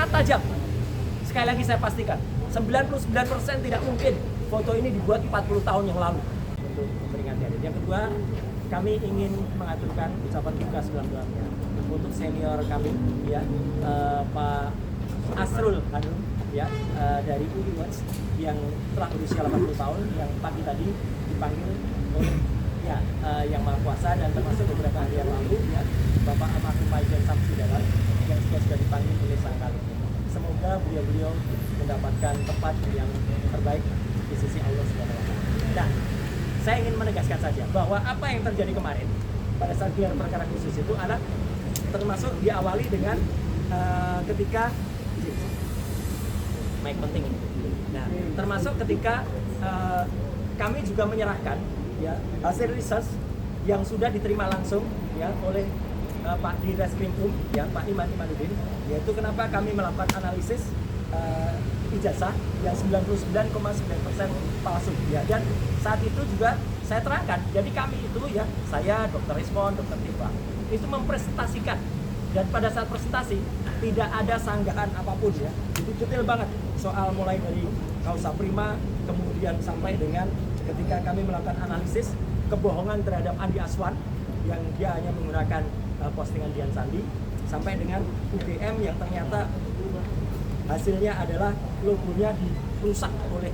sangat tajam. Sekali lagi saya pastikan, 99% tidak mungkin foto ini dibuat 40 tahun yang lalu untuk memperingati hari. Yang kedua, kami ingin mengaturkan ucapan duka sedalam-dalamnya untuk senior kami, ya, Pak Asrul Hanum, ya, dari UIWATS yang telah berusia 80 tahun, yang pagi tadi dipanggil oleh Yang Maha Kuasa, dan termasuk beberapa hari yang lalu, ya, Bapak almarhum Maijen Samsudalan yang juga sudah dipanggil oleh Sang Khalid. Semoga beliau mendapatkan tempat yang terbaik di sisi Allah SWT. Nah, saya ingin menegaskan saja bahwa apa yang terjadi kemarin pada saat gelar perkara khusus itu adalah termasuk diawali dengan ketika mic penting ini. Nah, termasuk ketika kami juga menyerahkan, ya, hasil research yang sudah diterima langsung, ya, oleh Pak di Reskrimum, ya, Pak Imanuddin, yaitu kenapa kami melakukan analisis ijazah yang 99,9% palsu, ya. Dan saat itu juga saya terangkan, jadi kami itu, ya, saya, Dr. Rizwan, Dr. Tifa, itu mempresentasikan, dan pada saat presentasi tidak ada sanggahan apapun, ya. Itu detail banget soal mulai dari kausa prima, kemudian sampai dengan ketika kami melakukan analisis kebohongan terhadap Andi Aswan yang dia hanya menggunakan postingan Dian Sandi, sampai dengan UGM yang ternyata hasilnya adalah logonya dirusak oleh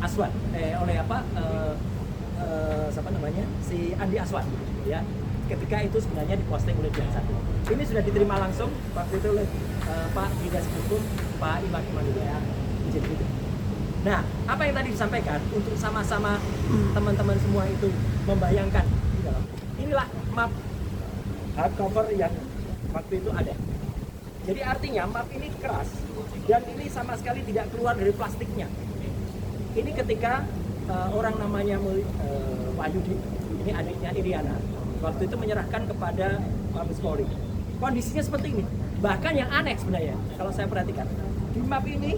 Aswan, oleh siapa namanya, si Andi Aswan, ya, ketika itu sebenarnya diposting oleh Dian Sandi. Ini sudah diterima langsung waktu itu oleh Pak Dinas Hukum, Pak Imanuddin. Nah, apa yang tadi disampaikan untuk sama-sama teman-teman semua itu membayangkan di dalam, inilah map hardcover yang waktu itu ada. Jadi artinya map ini keras dan ini sama sekali tidak keluar dari plastiknya. Ini ketika orang namanya Wahyudi, ini adiknya Iriana, waktu itu menyerahkan kepada Mabes Polri. Kondisinya seperti ini. Bahkan yang aneh sebenarnya, kalau saya perhatikan, di map ini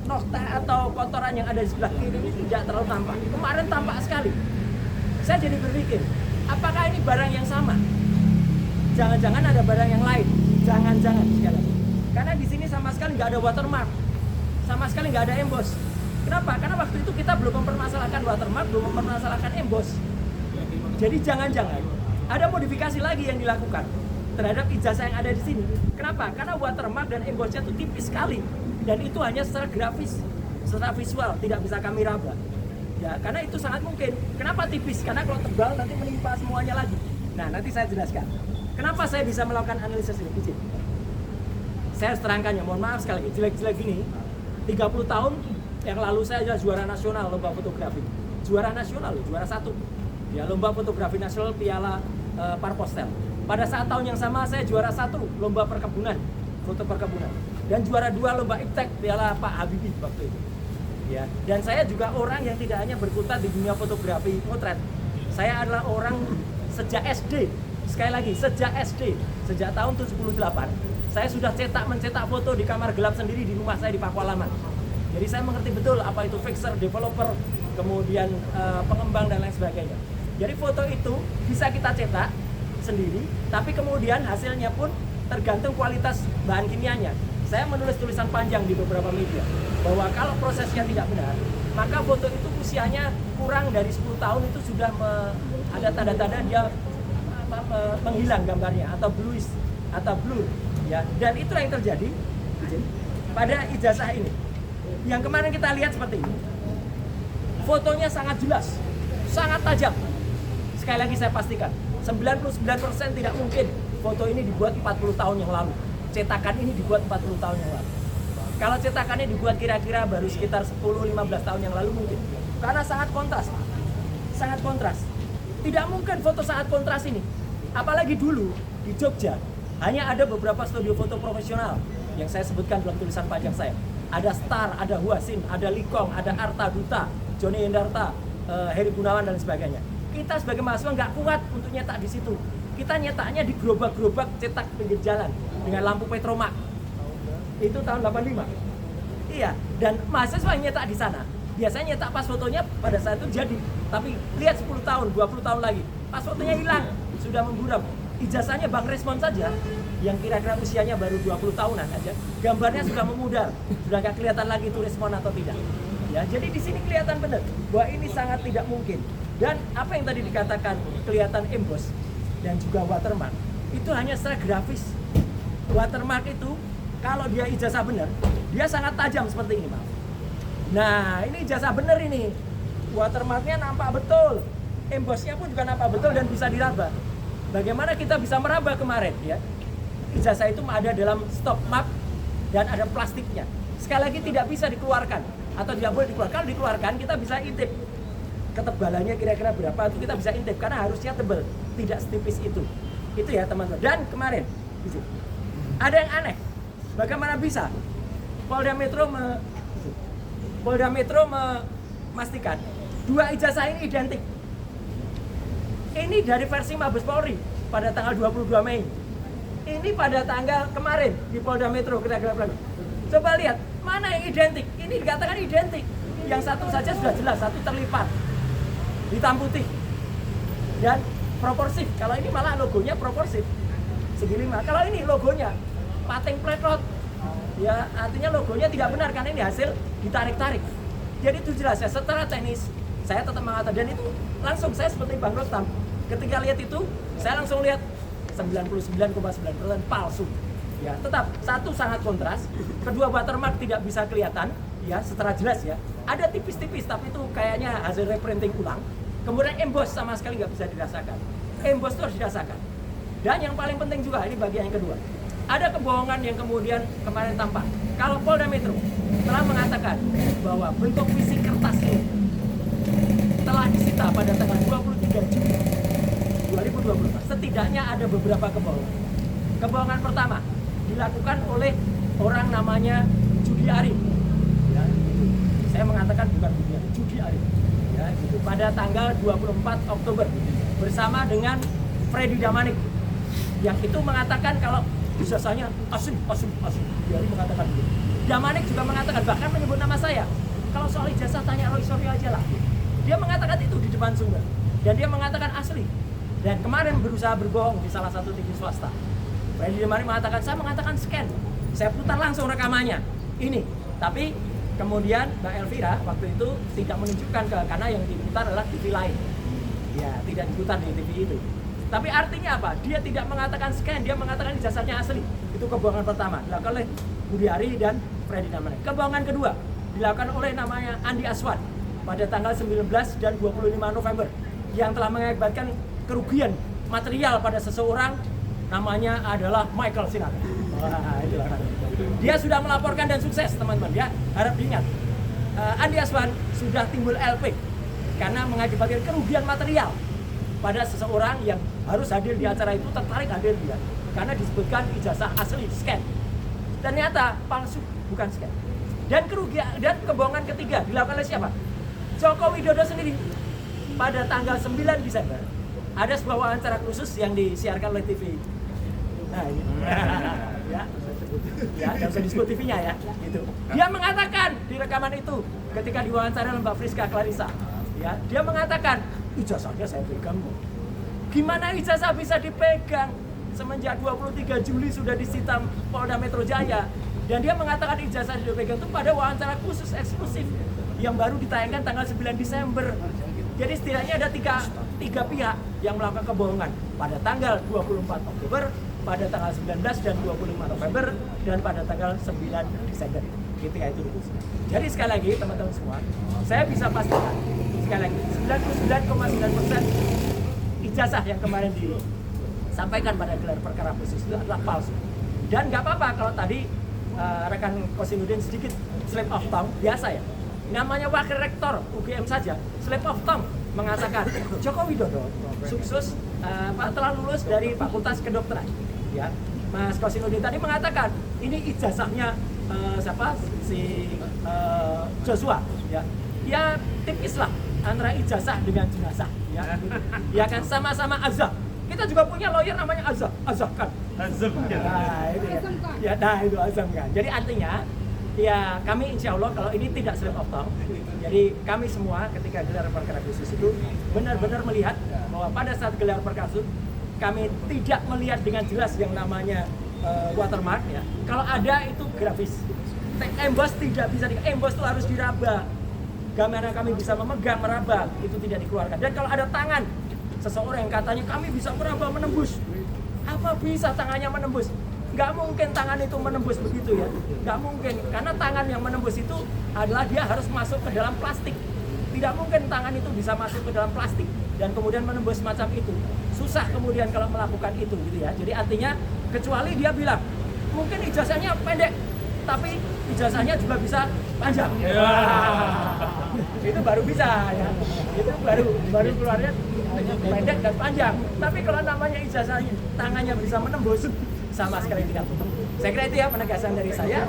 nokta atau kotoran yang ada di sebelah kiri ini tidak terlalu tampak. Kemarin tampak sekali. Saya jadi berpikir, apakah ini barang yang sama? Jangan-jangan ada barang yang lain. Jangan-jangan sekali lagi. Karena di sini sama sekali nggak ada watermark, sama sekali nggak ada emboss. Kenapa? Karena waktu itu kita belum mempermasalahkan watermark, belum mempermasalahkan emboss. Jadi jangan-jangan ada modifikasi lagi yang dilakukan terhadap ijazah yang ada di sini. Kenapa? Karena watermark dan embossnya itu tipis sekali, dan itu hanya secara grafis, secara visual, tidak bisa kami raba. Ya, karena itu sangat mungkin. Kenapa tipis? Karena kalau tebal nanti menimpa semuanya lagi. Nah, nanti saya jelaskan. Kenapa saya bisa melakukan analisis ini? Izin. Saya harus terangkan, ya, mohon maaf sekali lagi, jelek-jelek gini. 30 tahun yang lalu saya adalah juara nasional lomba fotografi. Juara nasional, juara 1. Ya, lomba fotografi nasional Piala Parpostel. Pada saat tahun yang sama saya juara 1 lomba perkebunan, foto perkebunan. Dan juara 2 lomba iptek Piala Pak Habibie waktu itu. Ya, dan saya juga orang yang tidak hanya berkutat di dunia fotografi potret. Saya adalah orang sejak SD. Sekali lagi, sejak SD, sejak tahun 78, saya sudah mencetak foto di kamar gelap sendiri di rumah saya di Pakualaman. Jadi saya mengerti betul apa itu fixer, developer, kemudian pengembang dan lain sebagainya. Jadi foto itu bisa kita cetak sendiri, tapi kemudian hasilnya pun tergantung kualitas bahan kimianya. Saya menulis tulisan panjang di beberapa media bahwa kalau prosesnya tidak benar, maka foto itu usianya kurang dari 10 tahun itu sudah ada tanda-tanda dia menghilang gambarnya atau bluish atau blur, ya. Dan itulah yang terjadi pada ijazah ini. Yang kemarin kita lihat seperti ini. Fotonya sangat jelas, sangat tajam. Sekali lagi saya pastikan, 99% tidak mungkin foto ini dibuat 40 tahun yang lalu. Cetakan ini dibuat 40 tahun yang lalu. Kalau cetakannya dibuat kira-kira baru sekitar 10-15 tahun yang lalu mungkin. Karena sangat kontras. Sangat kontras. Tidak mungkin foto sangat kontras ini. Apalagi dulu di Jogja hanya ada beberapa studio foto profesional yang saya sebutkan dalam tulisan panjang saya. Ada Star, ada Huasin, ada Likong, ada Arta Duta, Joni Hendarta, Heri Gunawan dan sebagainya. Kita sebagai mahasiswa nggak kuat untuk nyetak di situ. Kita nyetaknya di gerobak-gerobak cetak pinggir jalan dengan lampu petromak. Itu tahun 85. Iya, dan mahasiswa yang nyetak di sana biasanya nyetak pas fotonya pada saat itu jadi. Tapi lihat 10 tahun, 20 tahun lagi, pas fotonya hilang, sudah memburam. Ijazahnya Bang Resmon saja yang kira-kira usianya baru 20 tahunan aja, gambarnya sudah memudar, sudah nggak kelihatan lagi itu respon atau tidak. Ya, jadi di sini kelihatan benar bahwa ini sangat tidak mungkin. Dan apa yang tadi dikatakan kelihatan emboss dan juga watermark itu hanya secara grafis. Watermark itu kalau dia ijazah benar, dia sangat tajam seperti ini, Pak. Nah, ini ijazah benar ini. Watermarknya nampak betul, embossnya pun juga nampak betul dan bisa diraba. Bagaimana kita bisa meraba kemarin ya? Ijazah itu ada dalam stop map dan ada plastiknya. Sekali lagi tidak bisa dikeluarkan atau tidak boleh dikeluarkan. Kalau dikeluarkan kita bisa intip ketebalannya kira-kira berapa itu kita bisa intip karena harusnya tebal, tidak setipis itu. Itu ya teman-teman. Dan kemarin ada yang aneh. Bagaimana bisa Polda Metro memastikan dua ijazah ini identik. Ini dari versi Mabes Polri pada tanggal 22 Mei. Ini pada tanggal kemarin di Polda Metro kira-kira berapa? Coba lihat, mana yang identik? Ini dikatakan identik. Yang satu saja sudah jelas, satu terlipat. Hitam putih. Dan proporsif. Kalau ini malah logonya proporsif. Segi 5. Kalau ini logonya pating pletrot. Ya, artinya logonya tidak benar karena ini hasil ditarik-tarik. Jadi itu jelas ya, secara teknis saya tetap mengatakan dan itu langsung saya seperti Bang Rostam. Ketika lihat itu, saya langsung lihat 99,9% palsu. Ya, tetap satu sangat kontras, kedua watermark tidak bisa kelihatan ya secara jelas ya. Ada tipis-tipis tapi itu kayaknya hasil reprinting ulang. Kemudian emboss sama sekali nggak bisa dirasakan. Emboss itu harus dirasakan. Dan yang paling penting juga ini bagian yang kedua. Ada kebohongan yang kemudian kemarin tampak. Kalau Polda Metro telah mengatakan bahwa bentuk fisik kertas ini telah disita pada tanggal 23 Juli 2024. Setidaknya ada beberapa kebohongan. Kebohongan pertama dilakukan oleh orang namanya Judi Arif. Ya, gitu. Saya mengatakan bukan Budi Arif, Judi Arif. Ya, gitu. Pada tanggal 24 Oktober bersama dengan Freddy Damanik yang itu mengatakan kalau ijazahnya asli. Judi Arif mengatakan begitu. Damanik juga mengatakan bahkan menyebut nama saya. Kalau soal ijazah tanya Roy Suryo aja lah. Dia mengatakan itu di depan sumber dan dia mengatakan asli. Dan kemarin berusaha berbohong di salah satu TV swasta. Freddy Damanik mengatakan, saya mengatakan scan. Saya putar langsung rekamannya. Ini. Tapi kemudian Mbak Elvira waktu itu tidak menunjukkan karena yang diputar adalah TV lain. Ya, tidak diputar di TV itu. Tapi artinya apa? Dia tidak mengatakan scan, dia mengatakan ijazahnya asli. Itu kebohongan pertama. Dilakukan oleh Budi Ari dan Freddy Damanik. Kebohongan kedua dilakukan oleh namanya Andi Aswan pada tanggal 19 dan 25 November yang telah mengakibatkan kerugian material pada seseorang namanya adalah Michael Sinat. Dia sudah melaporkan dan sukses teman-teman ya, harap diingat. Andi Aswan sudah timbul LP karena mengakibatkan kerugian material pada seseorang yang harus hadir di acara itu tertarik hadir dia karena disebutkan ijazah asli scan. Ternyata palsu, bukan scan. Dan kerugian dan kebohongan ketiga dilakukan oleh siapa? Joko Widodo sendiri. Pada tanggal 9 Desember ada sebuah wawancara khusus yang disiarkan oleh TV. Nah, ini. Ya, nggak usah disebut TV-nya ya, gitu. Dia mengatakan di rekaman itu ketika diwawancara oleh Mbak Friska Clarissa, ya, dia mengatakan ijazahnya saya pegang. Gimana ijazah bisa dipegang? Semenjak 23 Juli sudah disita Polda Metro Jaya dan dia mengatakan ijazah dipegang itu pada wawancara khusus eksklusif yang baru ditayangkan tanggal 9 Desember. Jadi setidaknya ada tiga pihak yang melakukan kebohongan pada tanggal 24 Oktober, pada tanggal 19 dan 25 November, dan pada tanggal 9 Desember. Ketika itu rumusnya. Jadi sekali lagi teman-teman semua, saya bisa pastikan sekali lagi 99,9% ijazah yang kemarin disampaikan pada gelar perkara khusus itu adalah palsu. Dan nggak apa-apa kalau tadi rekan Kosinudin sedikit slip of tongue, biasa ya. Namanya wakil rektor UGM saja, slip of tongue mengatakan Joko Widodo sukses telah lulus dari Fakultas Kedokteran. Ya, Mas Kosinudin tadi mengatakan ini ijazahnya siapa si Joshua. Ya tipis lah antara ijazah dengan jenazah. Ya kan sama-sama azab. Kita juga punya lawyer namanya azab kan. Azam kan. Nah, itu ya. Itu azam kan. Jadi artinya ya kami insya Allah kalau ini tidak slip of tongue, jadi kami semua ketika gelar perkara khusus itu benar-benar melihat bahwa pada saat gelar perkara khusus kami tidak melihat dengan jelas yang namanya watermark ya. Kalau ada itu grafis. Emboss tidak bisa emboss itu harus diraba. Bagaimana kami bisa memegang, meraba, itu tidak dikeluarkan. Dan kalau ada tangan seseorang yang katanya kami bisa meraba, menembus, apa bisa tangannya menembus? Nggak mungkin tangan itu menembus begitu ya, nggak mungkin. Karena tangan yang menembus itu adalah dia harus masuk ke dalam plastik. Tidak mungkin tangan itu bisa masuk ke dalam plastik dan kemudian menembus macam itu. Susah kemudian kalau melakukan itu gitu ya. Jadi artinya kecuali dia bilang mungkin ijazahnya pendek, tapi ijazahnya juga bisa panjang. Itu baru bisa ya. Itu baru keluarnya pendek dan panjang. Tapi kalau namanya ijazahnya tangannya bisa menembus, sama sekali tidak. Saya kira itu ya penegasan dari saya.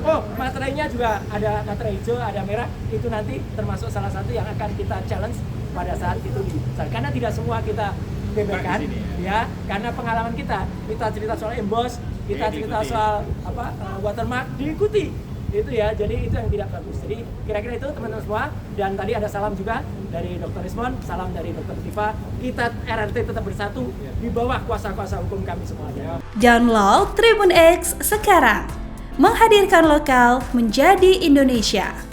Oh, materainya juga ada materai hijau, ada merah. Itu nanti termasuk salah satu yang akan kita challenge pada saat itu karena tidak semua kita beberkan ya, karena pengalaman kita cerita soal emboss, kita cerita soal watermark diikuti itu ya, jadi itu yang tidak bagus. Jadi kira-kira itu teman-teman semua. Dan tadi ada salam juga dari Dr. Rismon, salam dari Dr. Tifa. Kita RRT tetap bersatu di bawah kuasa-kuasa hukum kami semuanya. Download Tribun X sekarang, menghadirkan lokal menjadi Indonesia.